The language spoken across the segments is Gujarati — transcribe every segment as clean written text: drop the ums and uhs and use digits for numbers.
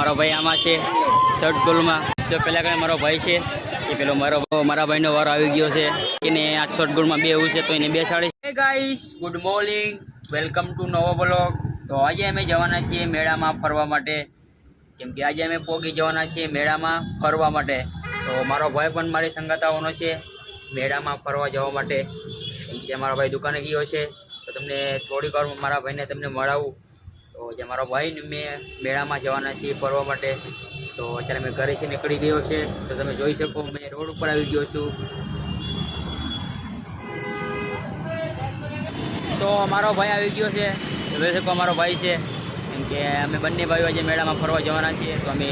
મારો ભાઈ આમાં છે શર્ટ ગોલમાં. જો પહેલાં કાંઈ મારો ભાઈ છે એ પેલો મારા ભાઈનો વારો આવી ગયો છે એને આ શર્ટ ગોલમાં બેવું છે તો એને બેસાડે. Hey guys, good morning, welcome to નવો બ્લોગ. તો આજે અમે જવાના છીએ મેળામાં ફરવા માટે, કેમ કે આજે અમે પોગી જવાના છીએ મેળામાં ફરવા માટે. તો મારો ભાઈ પણ મારી સંગાત આવવાનો છે મેળામાં ફરવા જવા માટે, કેમ કે મારો ભાઈ દુકાને ગયો છે. તો તમને થોડીક વાર મારા ભાઈને તમને મળાવું. તો જે મારો ભાઈ મેં મેળામાં જવાના છીએ ફરવા માટે. તો અત્યારે મેં ઘરેથી નીકળી ગયો છે. તો તમે જોઈ શકો મેં રોડ ઉપર આવી ગયો છું. તો મારો ભાઈ આવી ગયો છે, જોઈ શકો મારો ભાઈ છે, કેમ કે અમે બંને ભાઈઓ આજે મેળામાં ફરવા જવાના છીએ. તો અમે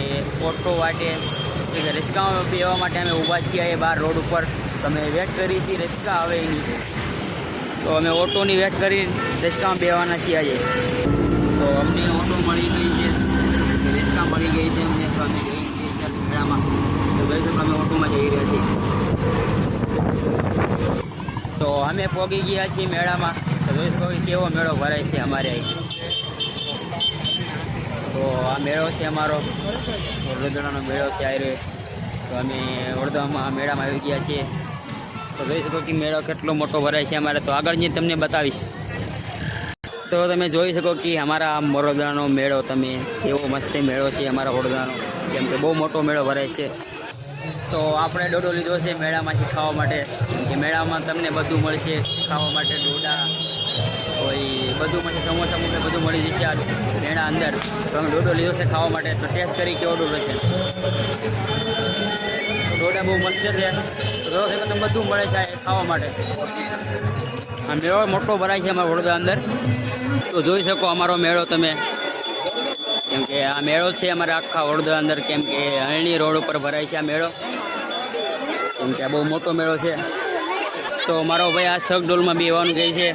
ઓટો વાટે રિસ્કામાં બેવા માટે અમે ઊભા છીએ બહાર રોડ ઉપર. તો અમે વેટ કરી છીએ રિસ્કા આવે એની. તો અમે ઓટોની વેટ કરી રિસ્કામાં બેવાના છીએ આજે. તો અમને ઓટો મળી ગઈ છે, રિસ્કા મળી ગઈ છે અમને. તો અમે જઈ છીએ મેળામાં. તો જોઈ શકો અમે ઓટોમાં જઈ રહ્યા છીએ. તો અમે પહોંચી ગયા છીએ મેળામાં. તો જોઈ શકો કેવો મેળો ભરાય છે અમારે અહીં. તો આ મેળો છે અમારો વડોદરાનો મેળો છે આવી રહ્યો. તો અમે વડોદરામાં મેળામાં આવી ગયા છીએ. તો જોઈ શકો કે મેળો કેટલો મોટો ભરાય છે અમારે. તો આગળ જઈને તમને બતાવીશ. તો તમે જોઈ શકો કે અમારા વડોદરાનો મેળો તમે કેવો મસ્ત મેળો છે અમારા વડોદરાનો, કેમ કે બહુ મોટો મેળો ભરાય છે. તો આપણે ડોડો લીધો છે મેળામાંથી ખાવા માટે, કેમ કે મેળામાં તમને બધું મળશે ખાવા માટે. ડોડા કોઈ બધું મળશે, સમોસા મૂકે બધું મળી જશે આ મેળા અંદર. તો અમે ડોડો લીધો છે ખાવા માટે. તો ટેસ્ટ કરી કેવો ડોડો છે. ડોડા બહુ મસ્ત છે. તો તમે બધું મળે છે ખાવા માટે. આ મેળો મોટો ભરાય છે અમારા વડોદરા અંદર. તો જોઈ શકો અમારો મેળો તમે, કેમ કે આ મેળો છે અમારા આખા વડોદરા અંદર, કેમ કે અરણી રોડ ઉપર ભરાય છે આ મેળો, કેમ કે આ બહુ મોટો મેળો છે. તો મારો ભાઈ આ છગડોળમાં બેવાનું કહે છે.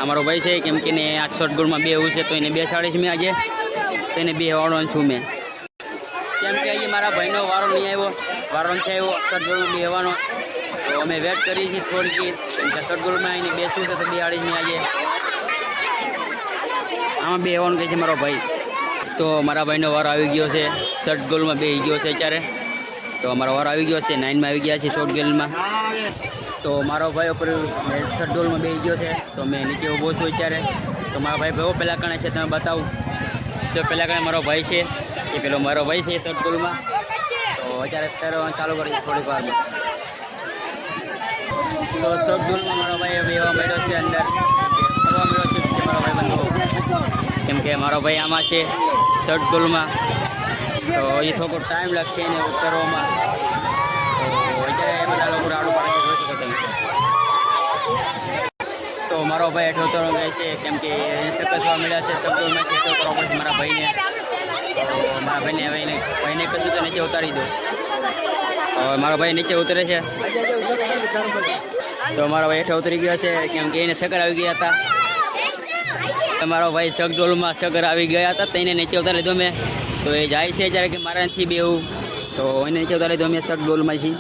અમારો ભાઈ છે, કેમ કે આ છગડોળમાં બેવું છે તો એને બેસાડીશ મેં આજે. તો એને બેવાનો છું મેં, કેમ કે આજે મારા ભાઈનો વારો નહીં આવ્યો, વારો નથી આવ્યો છગડોળમાં બેવાનો. તો અમે વેટ કરીએ છીએ થોડીક, કેમ કે છગડોળમાં આવીને બેસવું છે તો બેસાડીશ મેં આજે. આમાં બેવાનું કહે છે મારો ભાઈ. તો મારા ભાઈનો વારો આવી ગયો છે, શર્ટ ગોલમાં બેસી ગયો છે અત્યારે. તો અમારો વારો આવી ગયો છે, 9માં આવી ગયા છે શોર્ટ ગોલમાં. તો મારો ભાઈ ઉપર શર્ટ ગોલમાં બેસી ગયો છે. તો મેં નીચે ઊભો છું અત્યારે. તો મારા ભાઈ બહુ પહેલાં કણે છે તમે બતાવું. તો પહેલાં કણે મારો ભાઈ છે, એ પેલો મારો ભાઈ છે શર્ટ ગોલમાં. તો અત્યારે તરવાનું ચાલુ કરી થોડીક વારમાં. તો શર્ટ ગોલમાં મારો ભાઈ બેવા મળ્યો છે અંદર, ફરવા મળ્યો છે મારો ભાઈ બંધો, કેમ કે મારો ભાઈ આમાં છે શર્ટ ગોલમાં. તો એ થોડો ટાઈમ લાગશે એને ઉતરવામાં. તો અત્યારે બધા લોકો રાડું પાડે છે, જોઈ શકો તમે. તો મારો ભાઈ હેઠળ ઉતરવા ગયો છે, કેમ કે સકસવા મળ્યા છે શર્ટ ગોલમાં છે. તો કરવા પડશે મારા ભાઈને. તો મારા ભાઈને હવે ભાઈને કશું તો નીચે ઉતારી દો. તો મારો ભાઈ નીચે ઉતરે છે. તો મારો ભાઈ હેઠળ ઉતરી ગયો છે, કેમ કે એને ચક્કર આવી ગયા હતા. મારો ભાઈ શગડોળમાં ચક્કર આવી ગયા હતા તો એને નીચે ઉતારી લીધો મેં. તો એ જાય છે જ્યારે કે મારા નથી બેવું. તો એને નીચે ઉતારી લીધો મેં શગડોળમાં છીએ.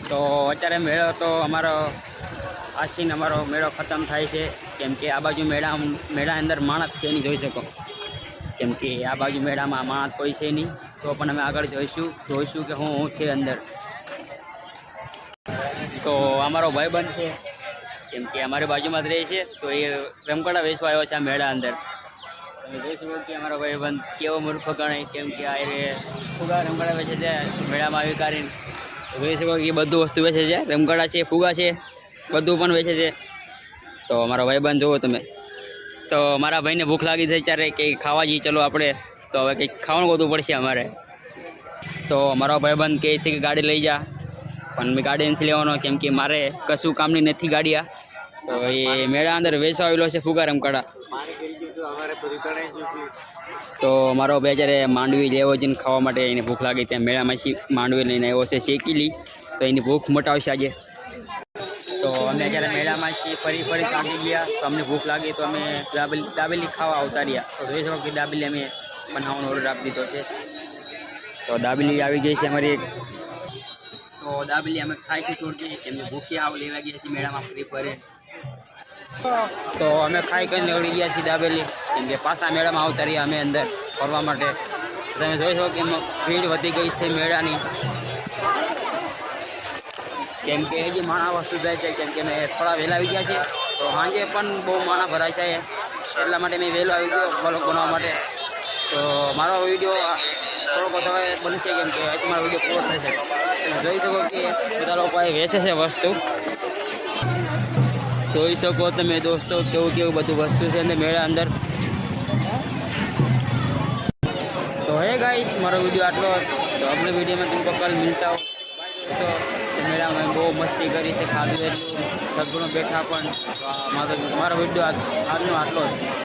તો અત્યારે મેળો તો અમારો આસીન અમારો મેળો ખતમ થાય છે, કેમ કે આ બાજુ મેળા અંદર માણસ છે નહીં, જોઈ શકો. કેમ કે આ બાજુ મેળામાં માણસ કોઈ છે નહીં. તો પણ અમે આગળ જોઈશું કે હું છે અંદર. તો અમારો ભાઈબંધ છે, કેમ કે અમારી બાજુમાં જ રહે છે. તો એ રમકડા વેચવા આવ્યો છે આ મેળા અંદર. તમે જોઈ શકો કે અમારો ભાઈબંધ કેવો મૂર્ખ ગણાય, કેમ કે આ ફુગા રમકડા વેચે છે મેળામાં આવી કરીને. તો જોઈ શકો કે બધું વસ્તુ વેચે છે, રમકડા છે, ફુગા છે, બધું પણ વેચે છે. તો અમારો ભાઈબંધ જુઓ તમે. તો મારા ભાઈને ભૂખ લાગી છે ત્યારે કંઈ ખાવા જઈએ ચલો આપણે. તો હવે કંઈક ખાવાનું ગોતવું પડશે અમારે. તો મારો ભાઈબંધ કહે છે કે ગાડી લઈ જા, પણ મેં ગાડી નથી લેવાનો, કેમ કે મારે કશું કામની નથી ગાડી. આ તો એ મેળા અંદર વેચવા આવેલો છે ફુગા રમકડા. તો મારો ભાઈ જ્યારે માંડવી લેવો જઈને ખાવા માટે એને ભૂખ લાગી, ત્યાં મેળામાં માંડવી લઈને આવ્યો છે શેકીલી. તો એની ભૂખ મટાવશે આજે. તો અમે જ્યારે મેળામાં ફરી કાઢી ગયા. તો અમને ભૂખ લાગી તો અમે દાબેલી ખાવા આવતા રહ્યા. તો જોઈ શકો કે દાબેલી અમે બનાવવાનો ઓર્ડર આપી દીધો છે. તો દાબેલી આવી ગઈ છે અમારી એક. તો દાબેલી અમે ખાઈથી છોડી, એમને ભૂખી આવ લેવા ગયા છીએ મેળામાં ફરી. તો અમે ખાઈ કરીને નીકળી ગયા છીએ દાબેલી, કેમ કે પાછા મેળામાં આવતા રહ્યા અમે અંદર ફરવા માટે. તમે જોઈ શકો કે ભીડ વધી ગઈ છે મેળાની, કેમ કે હજી માણા વસ્તુ જાય છે, કેમ કે મેં થોડા વહેલા આવી ગયા છે તો સાંજે પણ બહુ માણા ભરાય છે, એટલા માટે મેં વહેલો આવી ગયો બ્લોગ બનાવવા માટે. તો મારો વિડીયો થોડોક બધો બનશે, કેમ કે હજી મારો વિડીયો પૂરો થશે. તમે જોઈ શકો કે બધા લોકો અહીં વેચે છે વસ્તુ, જોઈ શકો તમે દોસ્તો કેવું કેવું બધું વસ્તુ છે અંદર મેળા અંદર. તો હે ગાઈસ, મારો વિડીયો આટલો. તો અગલે વિડીયોમાં तुमको कल मिलता हो. તો મેળામાં બહુ મસ્તી કરી છે, ખાધું એટલું સદગુણો બેઠા પણ. મારો વિડીયો આજનો આટલો જ.